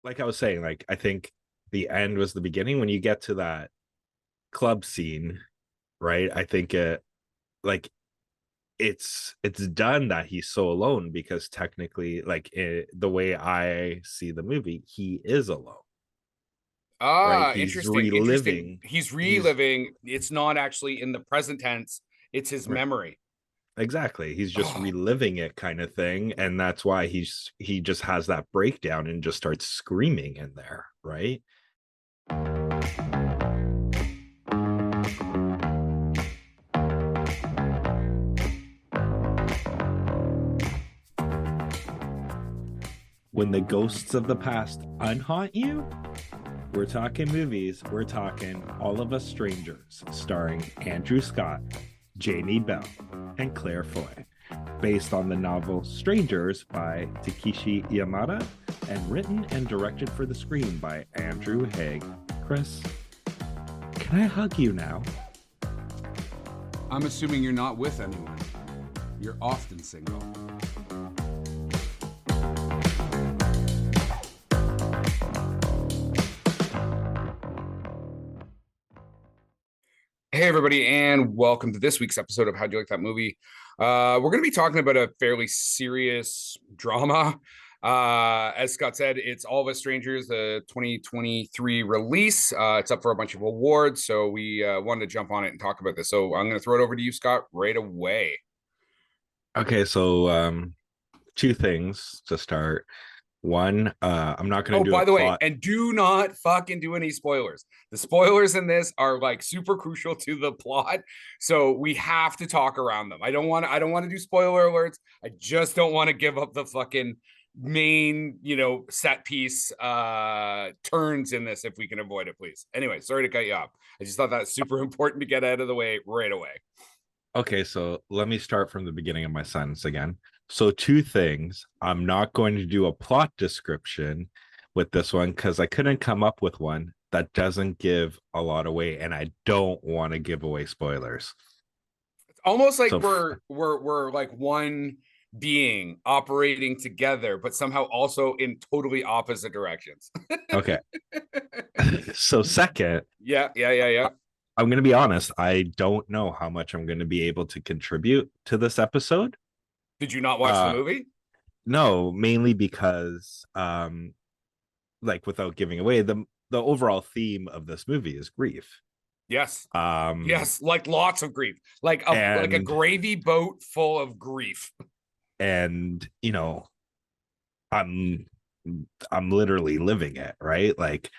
like I was saying, like I think the end was the beginning when you get to that club scene, right? I think like it's done that he's so alone because technically, the way I see the movie, he is alone, right? Ah, He's interesting. reliving. He's He's reliving. It's not actually in the present tense. It's his right, memory. exactly. He's just Oh, reliving it, kind of thing, and that's why he just has that breakdown and just starts screaming in there, right? When the ghosts of the past unhaunt you, we're talking movies. We're talking All of Us Strangers, starring Andrew Scott, Jamie Bell, and Claire Foy, based on the novel Strangers by Taichi Yamada, and written and directed for the screen by Andrew Haigh. Kris, can I hug you now? I'm assuming you're not with anyone. You're often single. hey everybody, and welcome to this week's episode of How'd You Like That Movie? We're going to be talking about a fairly serious drama. As Scott said, it's All of Us Strangers, the 2023 release. It's up for a bunch of awards, so we wanted to jump on it and talk about this. So I'm going to throw it over to you, Scott, right away. Okay, so two things to start. One, I'm not going Oh, to do a by the way, plot. and do not fucking do any spoilers. The spoilers in this are like super crucial to the plot, so we have to talk around them. I don't want to do spoiler alerts. I just don't want to give up the fucking main, set piece turns in this if we can avoid it, please. Anyway, sorry to cut you off. I just thought that's super important to get out of the way right away. Okay, so let me start from the beginning of my sentence again. So, two things. I'm not going to do a plot description with this one because I couldn't come up with one that doesn't give a lot away, and I don't want to give away spoilers. It's almost like So, we're like one being operating together, but somehow also in totally opposite directions. okay. So, second, Yeah. I'm going to be honest. I don't know how much I'm going to be able to contribute to this episode. Did you not watch the Uh, movie? no, mainly because, like, without giving away the overall theme of this movie is grief. Yes. um Yes, like lots of grief. Like a and gravy boat full of grief. and i'm I'm literally living it, right? Like,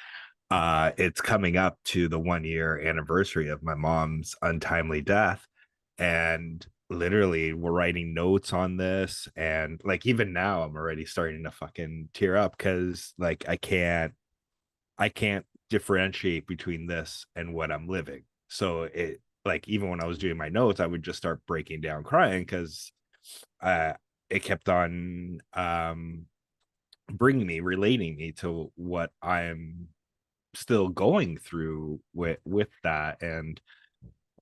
it's coming up to the 1 year anniversary of my mom's untimely death, and literally we're writing notes on this, and like even now I'm already starting to fucking tear up because like I can't differentiate between this and what I'm living. So it, like, even when I was doing my notes, I would just start breaking down crying because uh it kept on relating me to what I'm still going through with that. And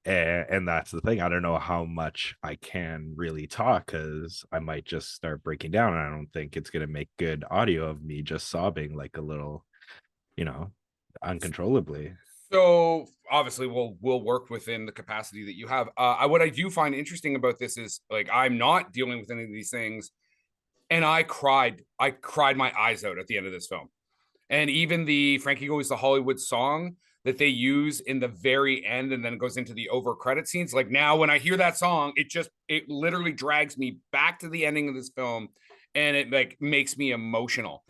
that's the thing. I don't know how much I can really talk because I might just start breaking down, and I don't think it's going to make good audio of me just sobbing like a little, you know uncontrollably. So obviously we'll work within the capacity that you have. What I do find interesting about this is like I'm not dealing with any of these things, and I cried. I cried my eyes out at the end of this film. And even the Frankie Goes to Hollywood song that they use in the very end and then it goes into the over credit scenes. Like now, when I hear that song, it literally drags me back to the ending of this film and it like makes me emotional.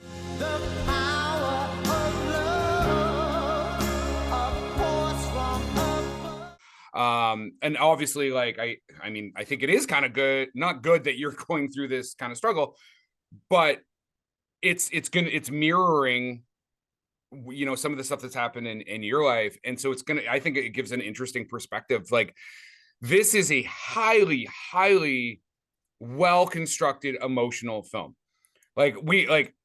And obviously, like I mean, I think it is kind of good, not good that you're going through this kind of struggle, but it's mirroring some of the stuff that's happened in your life, and so I think it gives an interesting perspective. Like this is a highly well constructed emotional film. Like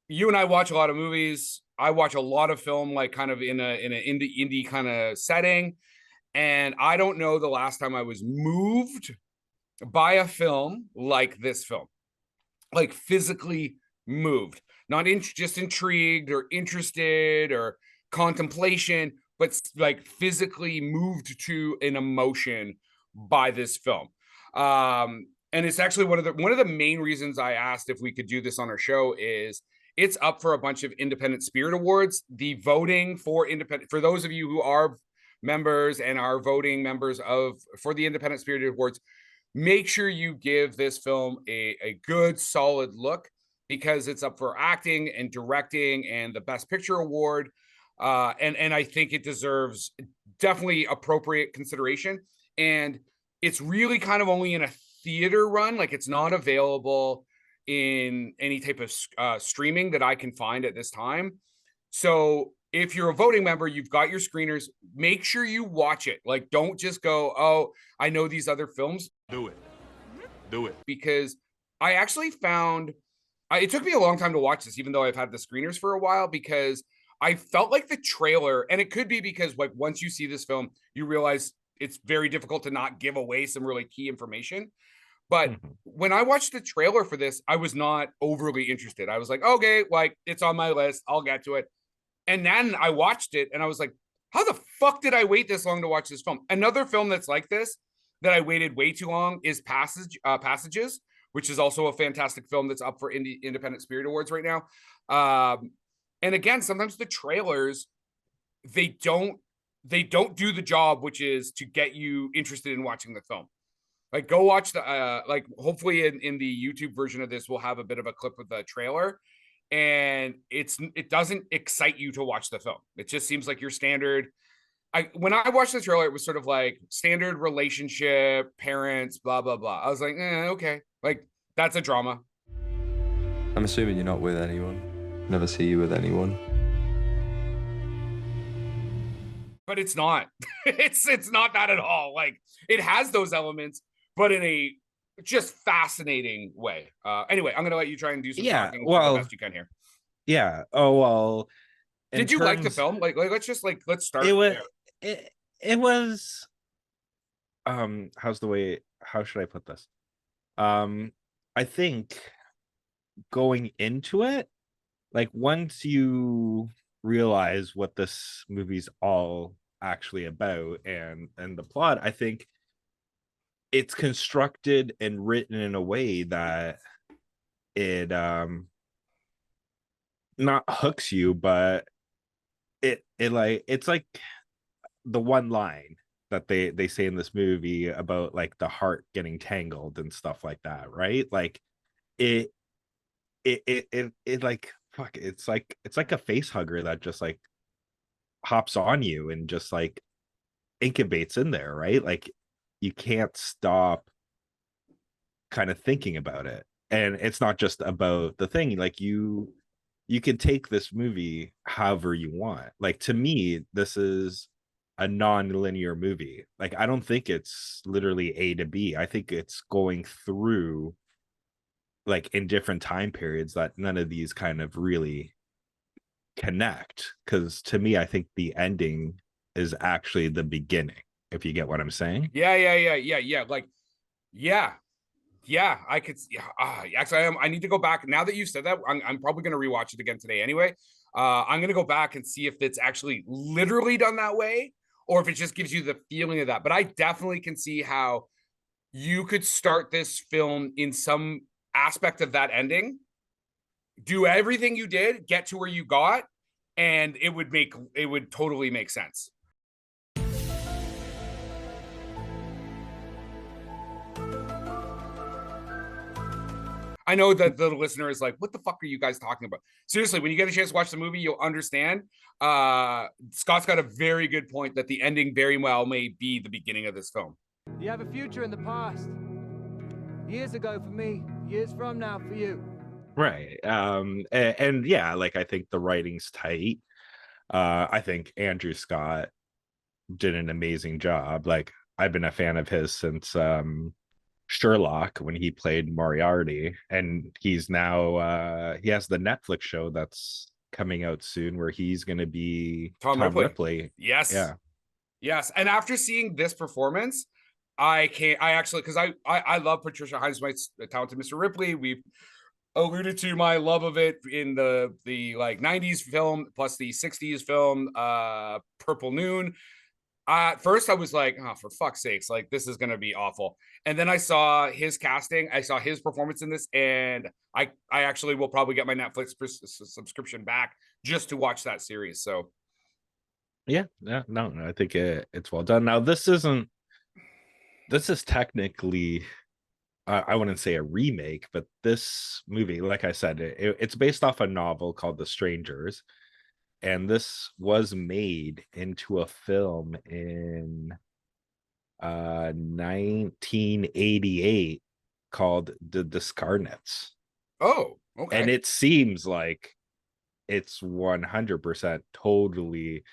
you and I watch a lot of movies. I watch a lot of film like kind of in an indie kind of setting, and I don't know the last time I was moved by a film like this film, like physically moved. not just intrigued or interested or contemplation, but like physically moved to an emotion by this film. And it's actually one of the main reasons I asked if we could do this on our show is it's up for a bunch of Independent Spirit Awards. The voting for those of you who are members and are voting members for the Independent Spirit Awards, make sure you give this film a good solid look, because it's up for acting and directing and the Best Picture award. And I think it deserves definitely appropriate consideration. And it's really kind of only in a theater run. Like, it's not available in any type of streaming that I can find at this time. So if you're a voting member, you've got your screeners, make sure you watch it. Like, don't just go, oh, I know these other films. Do it. Because I actually found, it took me a long time to watch this, even though I've had the screeners for a while, because I felt like the trailer, and it could be because like once you see this film, you realize it's very difficult to not give away some really key information. But when I watched the trailer for this, I was not overly interested. I was like, okay, like it's on my list, I'll get to it. And then I watched it and I was like, how the fuck did I wait this long to watch this film? Another film that's like this, that I waited way too long, is Passages, which is also a fantastic film that's up for Independent Spirit Awards right now. And again, sometimes the trailers, they don't do the job, which is to get you interested in watching the film. Like, go watch the like hopefully in the YouTube version of this, we'll have a bit of a clip of the trailer, and it doesn't excite you to watch the film. It just seems like your standard. When I watched the trailer, it was sort of like standard relationship, parents, blah blah blah. I was like, okay, like that's a drama. I'm assuming you're not with anyone. Never see you with anyone. But it's not. it's not that at all. Like, it has those elements, but in a just fascinating way. Anyway, I'm gonna let you try and do some talking the best you can here. Yeah. Oh well. Did you like the film? Like let's start. It was how should I put this? I think going into it, like once you realize what this movie's all actually about and the plot, I think it's constructed and written in a way that it not hooks you, but it's like the one line that they say in this movie about like the heart getting tangled and stuff like that, right? Like it like fuck, it's like a face hugger that just like hops on you and just like incubates in there, right? Like you can't stop kind of thinking about it. And it's not just about the thing, like you can take this movie however you want. Like, to me, this is a non-linear movie. Like, I don't think it's literally A to B. I think it's going through like in different time periods that none of these kind of really connect. Because to me, I think the ending is actually the beginning, if you get what I'm saying. Yeah. Like, yeah, I could. Actually, I need to go back now that you've said that. I'm probably going to rewatch it again today anyway. I'm going to go back and see if it's actually literally done that way, or if it just gives you the feeling of that. But I definitely can see how you could start this film in some aspect of that ending, do everything you did, get to where you got, and it would totally make sense. I know that the listener is like, what the fuck are you guys talking about? Seriously, when you get a chance to watch the movie, you'll understand. Scott's got a very good point that the ending very well may be the beginning of this film. You have a future in the past. Years ago for me, years from now for you. Right. And yeah, like I think the writing's tight. I think Andrew Scott did an amazing job. Like, I've been a fan of his since Sherlock, when he played Moriarty, and he's now he has the Netflix show that's coming out soon where he's going to be Tom Ripley. Yes. And after seeing this performance, I actually, because I love Patricia Highsmith's Talented Mr. Ripley. alluded to my love of it in the like 90s film plus the 60s film, Purple Noon. At first I was like, oh, for fuck's sakes, like this is gonna be awful. And then I saw his casting, I saw his performance in this, and I actually will probably get my Netflix subscription back just to watch that series. So Yeah, no, I think it's well done. Now this is technically, I wouldn't say a remake, but this movie, like I said, it's based off a novel called The Strangers, and this was made into a film in 1988 called The Discarnates. oh, okay. And it seems like it's 100% totally,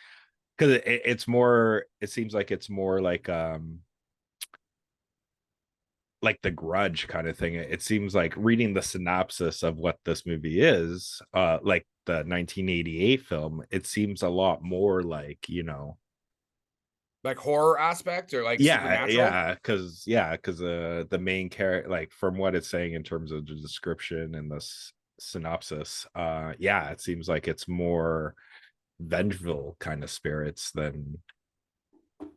because it's more, it seems like it's more like The Grudge kind of thing. It seems like, reading the synopsis of what this movie is, like the 1988 film, it seems a lot more like, Like horror aspect or like yeah, supernatural? because the main character, like from what it's saying in terms of the description and the synopsis, yeah, it seems like it's more vengeful kind of spirits than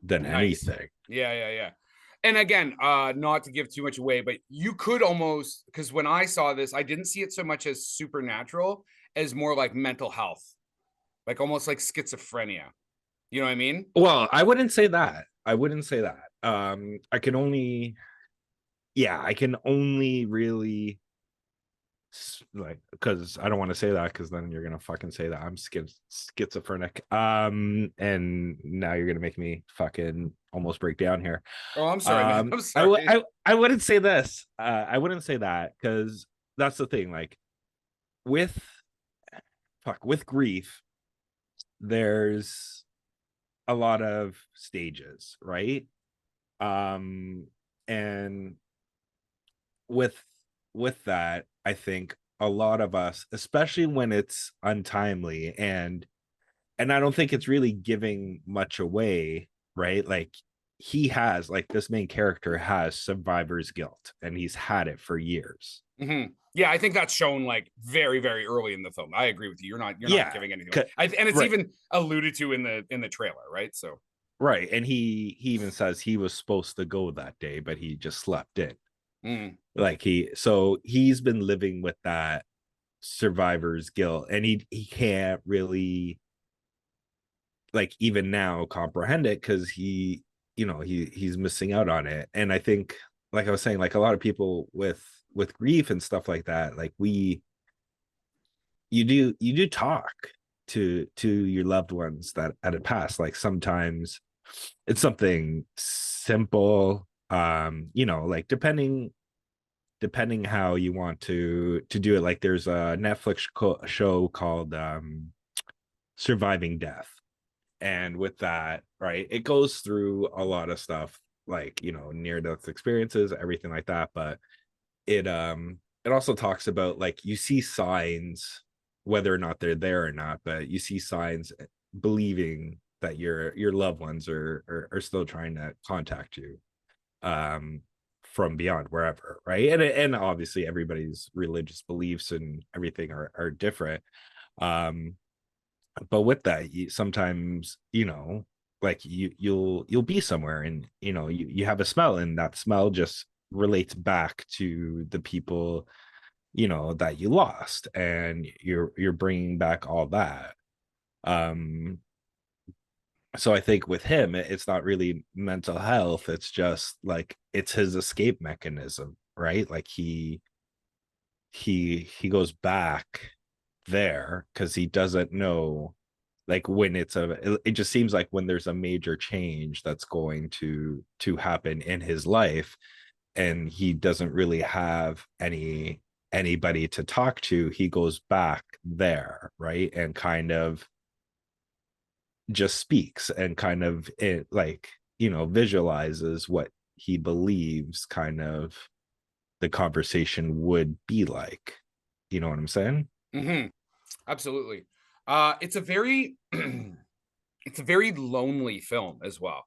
Nice. anything. Yeah. And again, not to give too much away, but you could almost, because when I saw this, I didn't see it so much as supernatural as more like mental health, like almost like schizophrenia. You know what I mean? Well, I wouldn't say that. I can only, yeah, I can only really, like, because I don't want to say that, because then you're gonna fucking say that I'm schizophrenic, and now you're gonna make me fucking almost break down here. Oh, I'm sorry, man. I'm sorry. I wouldn't say this. I wouldn't say that, because that's the thing. Like, with with grief, there's a lot of stages, right? And with that, I think a lot of us, especially when it's untimely, and I don't think it's really giving much away, right? Like, he has, like, this main character has survivor's guilt, and he's had it for years. Mm-hmm. Yeah, I think that's shown like very, very early in the film. I agree with you. You're not giving anything away. And it's right, even alluded to in the trailer, right? So right. And he even says he was supposed to go that day, but he just slept in. Like, he's been living with that survivor's guilt, and he can't really, like, even now comprehend it, because he's missing out on it. And I think, like I was saying, like, a lot of people with grief and stuff like that, like, you do talk to your loved ones that had passed. Like, sometimes it's something simple, like, depending how you want to do it. Like, there's a Netflix show called Surviving Death, and with that, right, it goes through a lot of stuff, like, near death experiences, everything like that. But it also talks about, like, you see signs, whether or not they're there or not, but you see signs, believing that your loved ones are still trying to contact you, from beyond wherever, right? And obviously everybody's religious beliefs and everything are different. But with that, sometimes, like, you'll be somewhere, and you have a smell, and that smell just relates back to the people, that you lost, and you're bringing back all that. So I think with him, it's not really mental health, it's just like, it's his escape mechanism, right? Like, he goes back there because he doesn't know, like, when it just seems like when there's a major change that's going to happen in his life, and he doesn't really have anybody to talk to, he goes back there, right? And kind of just speaks, and kind of, like, visualizes what he believes kind of the conversation would be like. You know what I'm saying? mm-hmm. Absolutely. It's a very it's a very lonely film as well.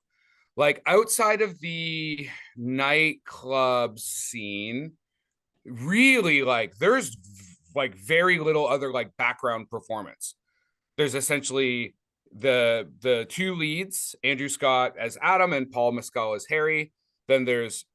Like, outside of the nightclub scene, really, like, there's like very little other like background performance. There's essentially the two leads, Andrew Scott as Adam and Paul Mescal as Harry. Then there's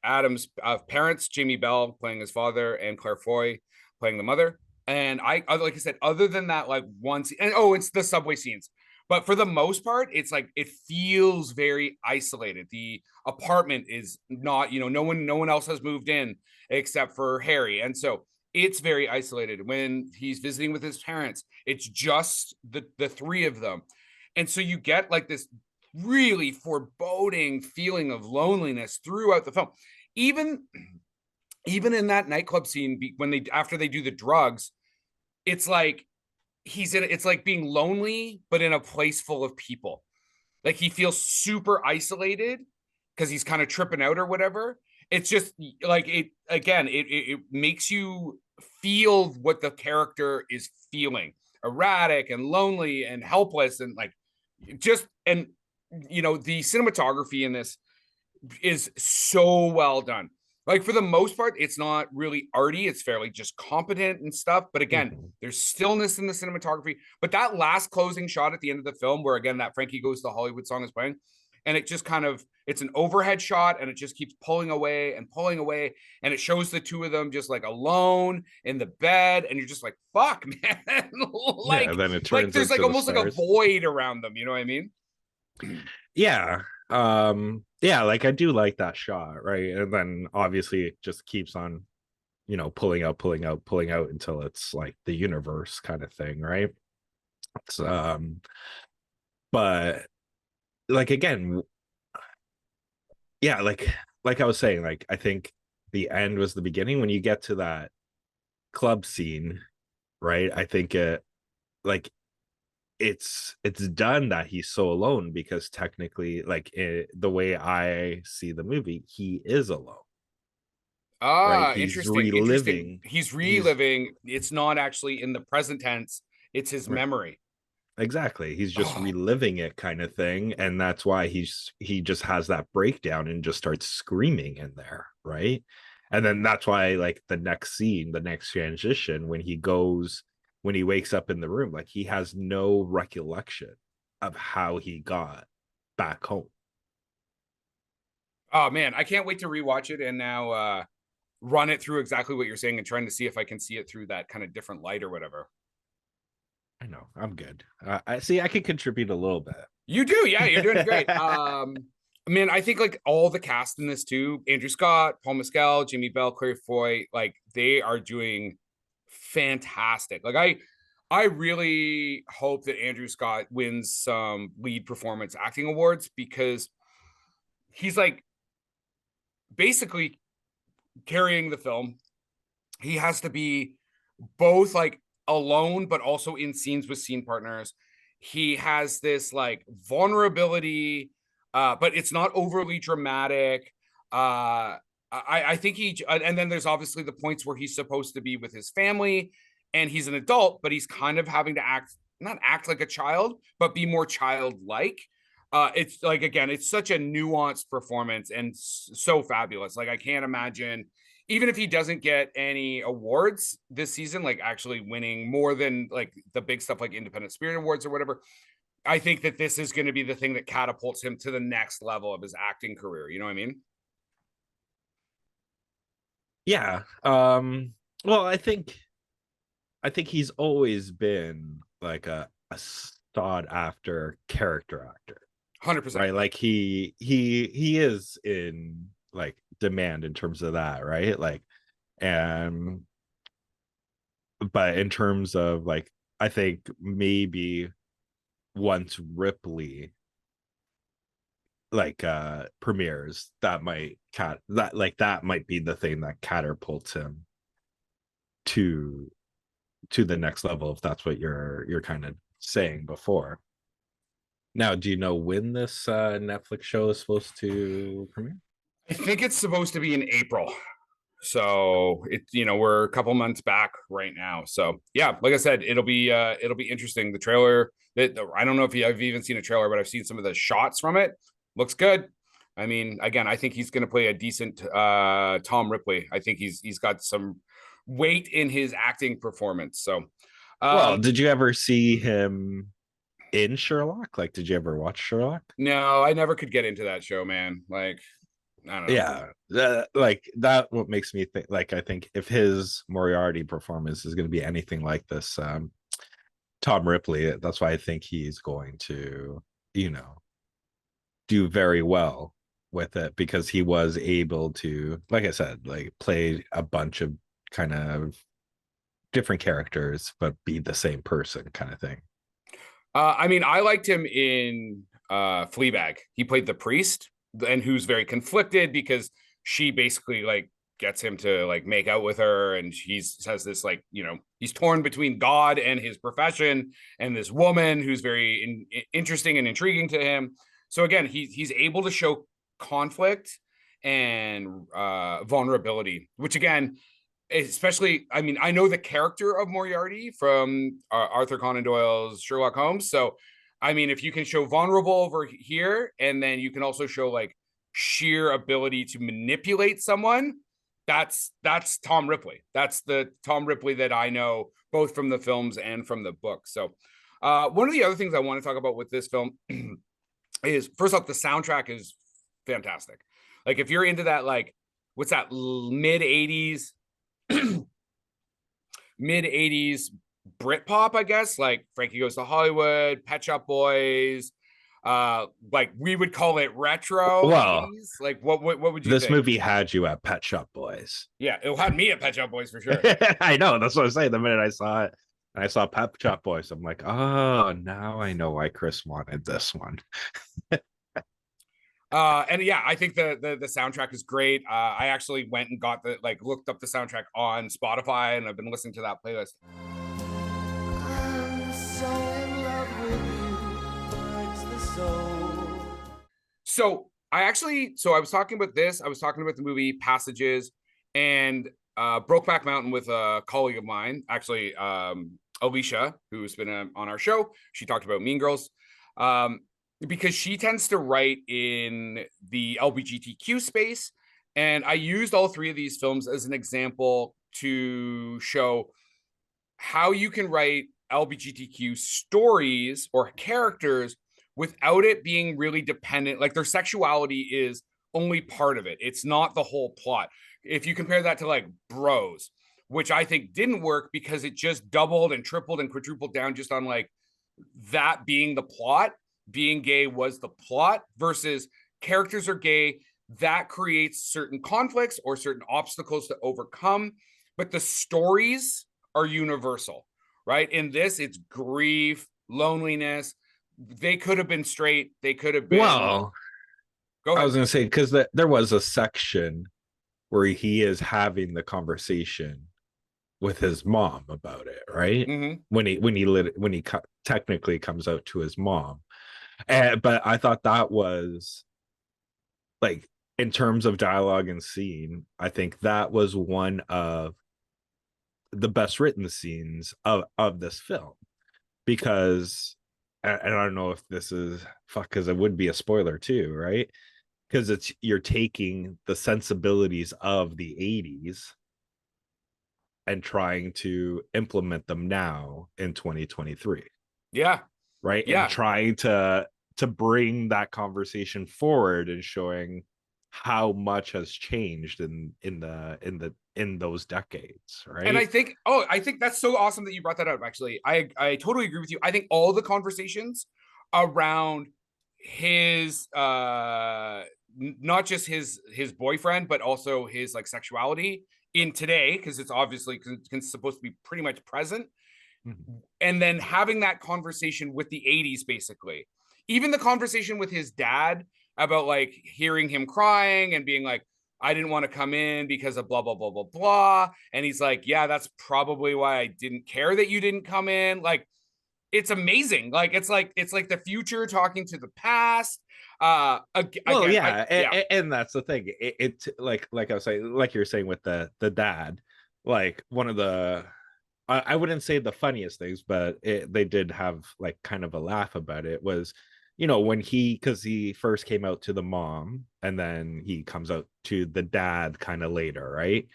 Adam's parents, Jamie Bell playing his father and Claire Foy playing the mother. And like I said, other than that, like once, and it's the subway scenes. But for the most part, it's like it feels very isolated. The apartment is not, no one else has moved in except for Harry. And so it's very isolated. When he's visiting with his parents, it's just the three of them. And so you get like this really foreboding feeling of loneliness throughout the film. Even in that nightclub scene, when after they do the drugs, it's like it's like being lonely, but in a place full of people. Like he feels super isolated because he's kind of tripping out or whatever. It's just like it makes you feel what the character is feeling, erratic and lonely and helpless, and like just, and the cinematography in this is so well done. Like for the most part, it's not really arty. It's fairly just competent and stuff. But again, there's stillness in the cinematography. But that last closing shot at the end of the film, where again, that Frankie Goes to Hollywood song is playing, and it just kind of, it's an overhead shot and it just keeps pulling away and pulling away. And it shows the two of them just like alone in the bed. And you're just like, fuck, man. Like, yeah, then it turns like there's like into almost like a void around them. You know what I mean? Yeah. Yeah, like I do like that shot, right? And then obviously it just keeps on, pulling out until it's like the universe kind of thing, right? It's but like again, yeah, like I was saying, like I think the end was the beginning. When you get to that club scene, right? I think like it's done that he's so alone, because technically, like the way I see the movie, he is alone, right? He's Interesting. reliving. He's reliving. It's not actually in the present tense. It's his memory. Exactly. He's just reliving it, kind of thing. And that's why he just has that breakdown and just starts screaming in there, right? And then that's why, like, the next scene, the next transition, when he wakes up in the room, like he has no recollection of how he got back home. Oh man, I can't wait to rewatch it and now run it through exactly what you're saying and trying to see if I can see it through that kind of different light or whatever. I know, I'm good. I see I can contribute a little bit. You do, yeah, you're doing great. Man, I think like all the cast in this too, Andrew Scott, Paul Mescal, Jamie Bell, Claire Foy, like they are doing fantastic. Like I really hope that Andrew Scott wins some lead performance acting awards, because he's like basically carrying the film. He has to be both like alone but also in scenes with scene partners. He has this like vulnerability, but it's not overly dramatic. I think and then there's obviously the points where he's supposed to be with his family and he's an adult, but he's kind of having to not act like a child, but be more childlike. It's like, again, it's such a nuanced performance and so fabulous. Like I can't imagine, even if he doesn't get any awards this season, like actually winning more than like the big stuff like Independent Spirit Awards or whatever, I think that this is going to be the thing that catapults him to the next level of his acting career. You know what I mean? Yeah. Well, I think he's always been like a sought after character actor. 100%. Right? Like he is in like demand in terms of that, right? Like, and but in terms of like, I think maybe once Ripley like premieres, that might that might be the thing that catapults him to the next level, if that's what you're kind of saying before. Now, do you know when this Netflix show is supposed to premiere? I think it's supposed to be in April. So we're a couple months back right now. So yeah, like I said, it'll be interesting. The trailer, I don't know if I've even seen a trailer, but I've seen some of the shots from it. Looks good. I mean, again, I think he's going to play a decent Tom Ripley. I think he's got some weight in his acting performance. So, Well, did you ever see him in Sherlock? Like, did you ever watch Sherlock? no, I never could get into that show, man. Like, I don't know. Yeah, like that. What makes me think? Like, I think if his Moriarty performance is going to be anything like this, Tom Ripley, that's why I think he's going to, you know, do very well with it because he was able to, like I said, like play a bunch of kind of different characters, but be the same person kind of thing. I mean, I liked him in Fleabag. He played the priest, and who's very conflicted because she basically like gets him to like make out with her, and he's has this like, you know, he's torn between God and his profession, and this woman who's very interesting and intriguing to him. So again, he's able to show conflict and vulnerability, which again, especially, I mean, I know the character of Moriarty from Arthur Conan Doyle's Sherlock Holmes. So, I mean, if you can show vulnerable over here, and then you can also show like sheer ability to manipulate someone, that's Tom Ripley. That's the Tom Ripley that I know both from the films and from the book. So, one of the other things I want to talk about with this film is, first off, the soundtrack is fantastic. Like, if you're into that, like, what's that, mid 80s Britpop, I guess, like Frankie Goes to Hollywood, Pet Shop Boys, like we would call it retro Well, 80s. Like what would you this think? movie had you at Pet Shop Boys. Yeah, it had me at Pet Shop Boys for sure. I know, that's what I'm saying. The minute I saw it and I saw Pet Shop Boys, I'm like, oh, now I know why Kris wanted this one. And yeah, I think the soundtrack is great. I actually went and got looked up the soundtrack on Spotify, and I've been listening to that playlist. I'm so in love with you, hurts the soul. So I was talking about this. I was talking about the movie Passages and Brokeback Mountain with a colleague of mine, actually, Alicia, who's been on our show. She talked about Mean Girls. Because she tends to write in the LGBTQ space. And I used all three of these films as an example to show how you can write LGBTQ stories or characters without it being really dependent. Like, their sexuality is only part of it. It's not the whole plot. If you compare that to like Bros, which I think didn't work because it just doubled and tripled and quadrupled down just on like that being the plot. Being gay was the plot versus characters are gay. That creates certain conflicts or certain obstacles to overcome, but the stories are universal, right? In this, it's grief, loneliness. They could have been straight. They could have been. Well, go ahead. I was going to say, because there was a section where he is having the conversation with his mom about it, right? Mm-hmm. When he technically comes out to his mom. But I thought that was, like, in terms of dialogue and scene, I think that was one of the best written scenes of this film, because, and I don't know if this is because it would be a spoiler too, right? Because you're taking the sensibilities of the 80s and trying to implement them now in 2023. Yeah. Right. Yeah. And trying to bring that conversation forward and showing how much has changed in those decades, right? And I think that's so awesome that you brought that up. Actually, I totally agree with you. I think all the conversations around his not just his boyfriend, but also his like sexuality in today, because it's obviously supposed to be pretty much present. Mm-hmm. And then having that conversation with the 80s, basically, even the conversation with his dad about like hearing him crying and being like, I didn't want to come in because of blah, blah, blah, blah, blah. And he's like, yeah, that's probably why I didn't care that you didn't come in. Like, it's amazing. Like, it's like the future talking to the past. And that's the thing. It like I was saying, like you're saying with the dad, like one of the, I wouldn't say the funniest things, but they did have like kind of a laugh about it, was, you know, when because he first came out to the mom and then he comes out to the dad kind of later, right?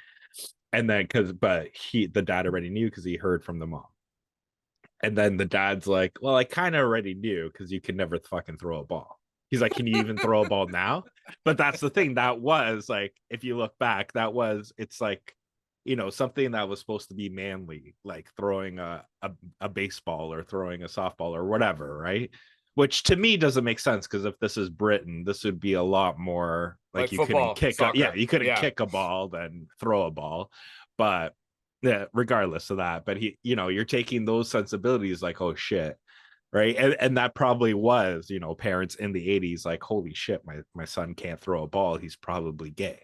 And then the dad already knew because he heard from the mom. And then the dad's like, well, I kind of already knew because you can never fucking throw a ball. He's like, can you even throw a ball now? But that's the thing. That was like, if you look back, it's like, something that was supposed to be manly, like throwing a baseball or throwing a softball or whatever, right? Which to me doesn't make sense, because if this is Britain, this would be a lot more like you couldn't football, soccer. you couldn't kick a ball than throw a ball. But yeah, regardless of that, but you're taking those sensibilities like, oh shit, right? And that probably was, parents in the 80s like, holy shit, my son can't throw a ball, he's probably gay,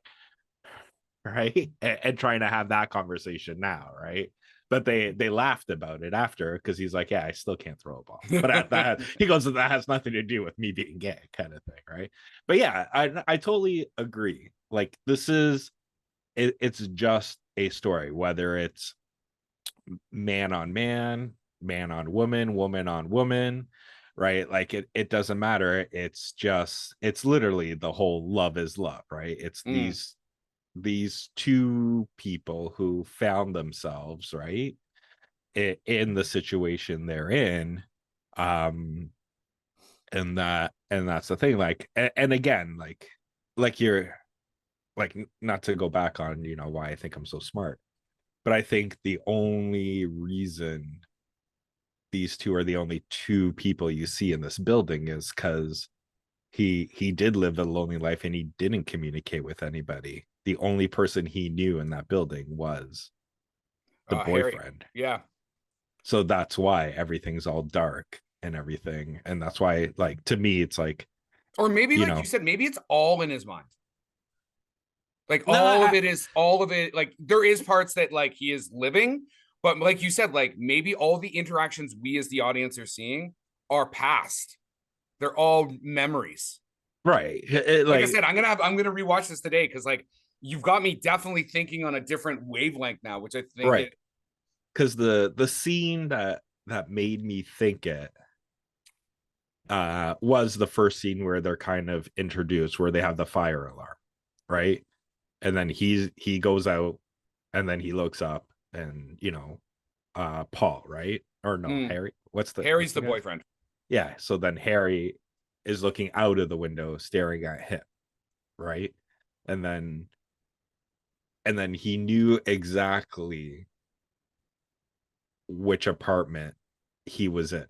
right? And trying to have that conversation now, right? But they laughed about it after, because he's like, yeah, I still can't throw a ball. But at that, he goes, that has nothing to do with me being gay, kind of thing, right? But yeah, I totally agree. Like, this is it's just a story, whether it's man on man, man on woman, woman on woman, right? Like, it doesn't matter. It's literally the whole love is love, right? It's these two people who found themselves, right, in the situation they're in. And that's the thing. Like, and again, like you're like, not to go back on, why I think I'm so smart, but I think the only reason these two are the only two people you see in this building is because he did live a lonely life and he didn't communicate with anybody. The only person he knew in that building was the boyfriend. Harry. Yeah. So that's why everything's all dark and everything. And that's why, like, to me, it's like, or maybe like you said, maybe it's all in his mind. Like all of it. Like, there is parts that like he is living, but like you said, like maybe all the interactions we as the audience are seeing are past. They're all memories. Right. Like I said, I'm gonna rewatch this today, because like you've got me definitely thinking on a different wavelength now, which I think right. Because the scene that made me think it was the first scene where they're kind of introduced, where they have the fire alarm, right? And then he goes out, and then he looks up, and Paul, right? Or no, Harry. Harry's the boyfriend. Yeah. So then Harry is looking out of the window, staring at him, right? And then he knew exactly which apartment he was in.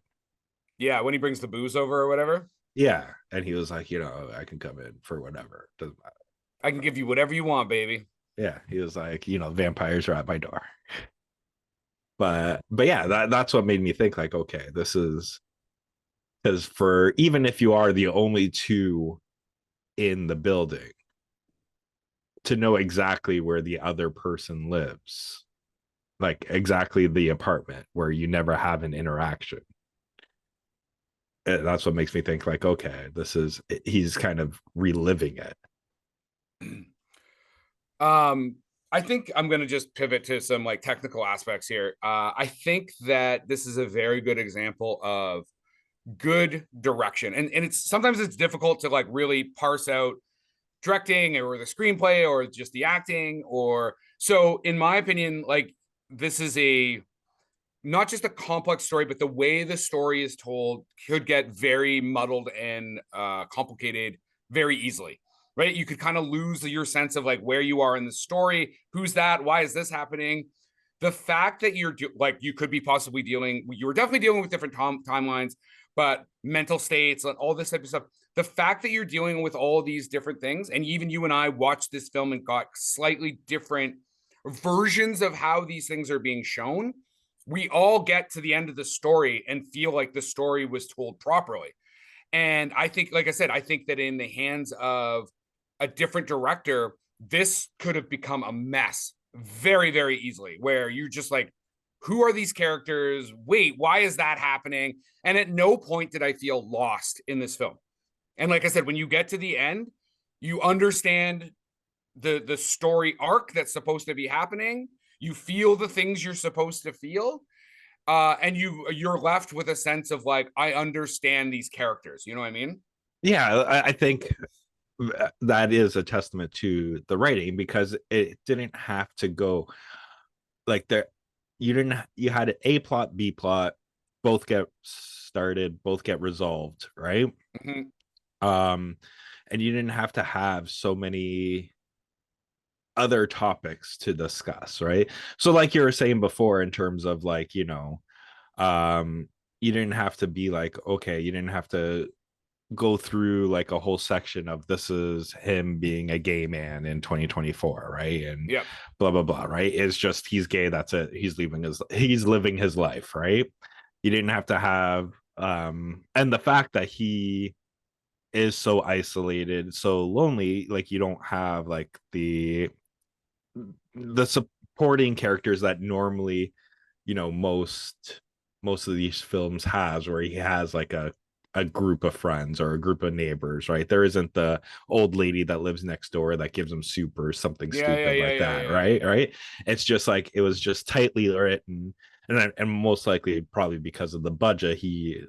Yeah, when he brings the booze over or whatever. Yeah, and he was like, I can come in for whatever. Doesn't matter. I can give you whatever you want, baby. Yeah, he was like, vampires are at my door. But yeah, that's what made me think, like, okay, this is, because for even if you are the only two in the building, to know exactly where the other person lives, like exactly the apartment where you never have an interaction, that's what makes me think, like, okay, he's kind of reliving it. I think I'm going to just pivot to some like technical aspects here. I think that this is a very good example of good direction, and sometimes it's difficult to like really parse out directing or the screenplay or just the acting, or so in my opinion, like this is not just a complex story, but the way the story is told could get very muddled and complicated very easily, right? You could kind of lose your sense of like where you are in the story. Who's that? Why is this happening? The fact that you could be possibly you were definitely dealing with different timelines, but mental states and all this type of stuff. The fact that you're dealing with all of these different things, and even you and I watched this film and got slightly different versions of how these things are being shown, we all get to the end of the story and feel like the story was told properly. And I think, like I said, I think that in the hands of a different director, this could have become a mess very, very easily, where you're just like, who are these characters? Wait, why is that happening? And at no point did I feel lost in this film. And like I said, when you get to the end, you understand the story arc that's supposed to be happening. You feel the things you're supposed to feel. And you're left with a sense of like, I understand these characters. You know what I mean? Yeah, I think that is a testament to the writing, because it didn't have to go like there. You had A plot, B plot, both get started, both get resolved, right? Mhm. And you didn't have to have so many other topics to discuss, right? So like you were saying before, in terms of like, you didn't have to be like, okay, you didn't have to go through like a whole section of this is him being a gay man in 2024, right? And Yep. blah blah blah, right? It's just he's gay, that's it. He's living his life, right? You didn't have to have and the fact that he is so isolated, so lonely, like you don't have like the supporting characters that normally, most of these films has, where he has like a group of friends or a group of neighbors, right? There isn't the old lady that lives next door that gives him soup or something stupid like that, right? It's just like it was just tightly written, and most likely probably because of the budget, he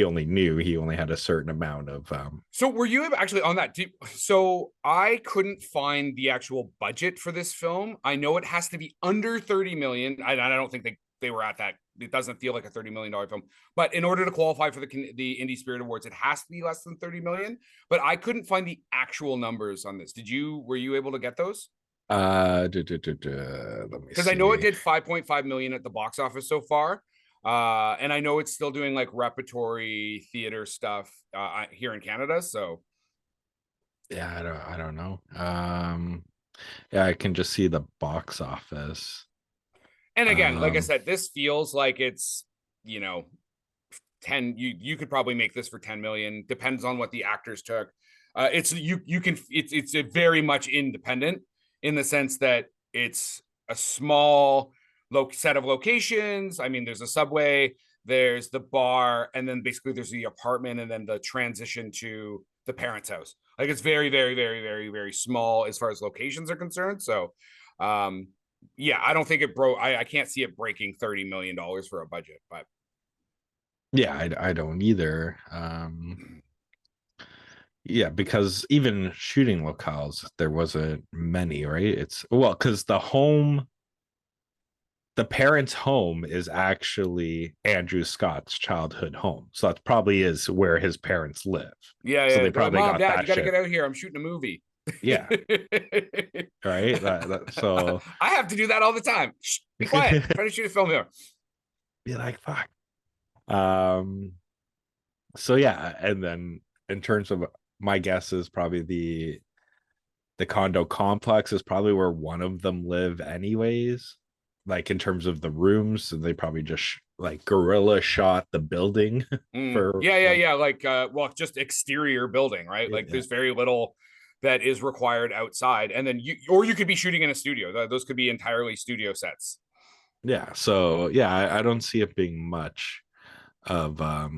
only had a certain amount of So were you actually on that? So I couldn't find the actual budget for this film. I know it has to be under 30 million. I don't think they were at that. It doesn't feel like a $30 million film, but in order to qualify for the Indie Spirit Awards, it has to be less than 30 million. But I couldn't find the actual numbers on this. Were you able to get those? let me Because I know it did 5.5 million at the box office so far. And I know it's still doing like repertory theater stuff here in Canada. So yeah, I don't know. Yeah, I can just see the box office. and again, like I said, this feels like it's 10. You could probably make this for 10 million. Depends on what the actors took. It's a very much independent in the sense that it's a small set of locations. I mean, there's a subway, there's the bar, and then basically there's the apartment, and then the transition to the parents' house. Like it's very, very, very, very, very small as far as locations are concerned. So, yeah, I don't think it broke. I can't see it breaking $30 million for a budget, but yeah, I don't either. Yeah, because even shooting locales, there wasn't many, right? It's because the parents' home is actually Andrew Scott's childhood home, so that probably is where his parents live. Yeah, so yeah. they probably Mom, got Dad, that you got to shit. get out here. I'm shooting a movie. Yeah, right. So I have to do that all the time. Shh, be quiet. I'm trying to shoot a film here. Be like, fuck. So yeah, and then in terms of my guess is probably the condo complex is probably where one of them live anyways, like in terms of the rooms, and they probably just like guerrilla shot the building for yeah like well, just exterior building, right? Like there's very little that is required outside, and then you could be shooting in a studio. Those could be entirely studio sets. Yeah, so yeah, I don't see it being much of a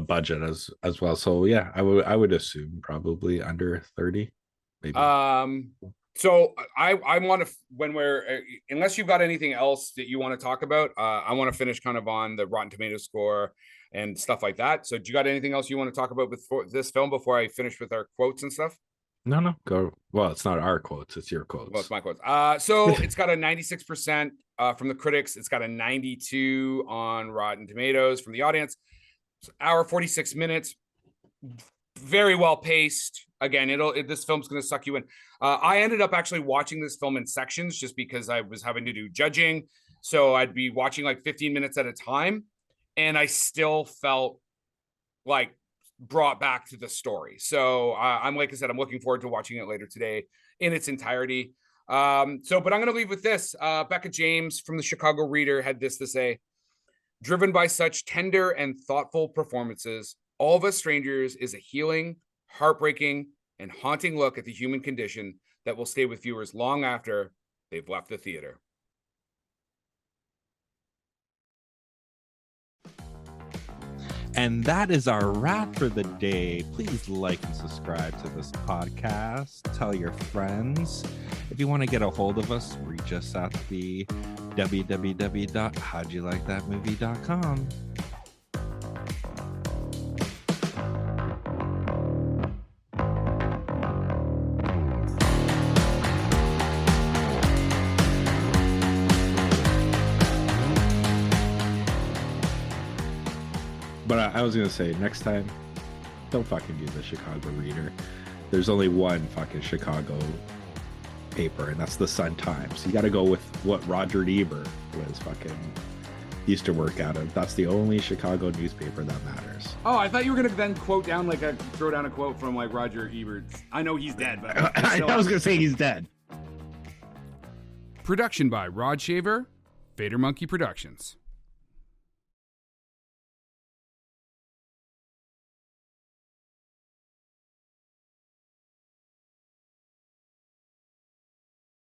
budget as well. So yeah, I would assume probably under 30, maybe. So I want to, when we're unless you've got anything else that you want to talk about, I want to finish kind of on the Rotten Tomatoes score and stuff like that. So do you got anything else you want to talk about with this film before I finish with our quotes and stuff? No, go. Well, it's not our quotes, it's your quotes. Well, it's my quotes. So it's got a 96% from the critics. It's got a 92 on Rotten Tomatoes from the audience. Hour 46 minutes, very well paced. Again, this film's going to suck you in. I ended up actually watching this film in sections just because I was having to do judging. So I'd be watching like 15 minutes at a time, and I still felt like brought back to the story. So I'm, like I said, I'm looking forward to watching it later today in its entirety. But I'm going to leave with this. Becca James from the Chicago Reader had this to say: driven by such tender and thoughtful performances, All of Us Strangers is a healing, heartbreaking, and haunting look at the human condition that will stay with viewers long after they've left the theater. And that is our wrap for the day. Please like and subscribe to this podcast. Tell your friends. If you want to get a hold of us, reach us at the www.howdyoulikethatmovie.com. But I was gonna say, next time, don't fucking do the Chicago Reader. There's only one fucking Chicago paper, and that's the Sun-Times. You got to go with what Roger Ebert was fucking used to work out of. That's the only Chicago newspaper that matters. Oh, I thought you were gonna then quote down throw down a quote from like Roger Ebert. I know he's dead, but I was gonna say he's dead. Production by Rod Shaver, Vader Monkey Productions.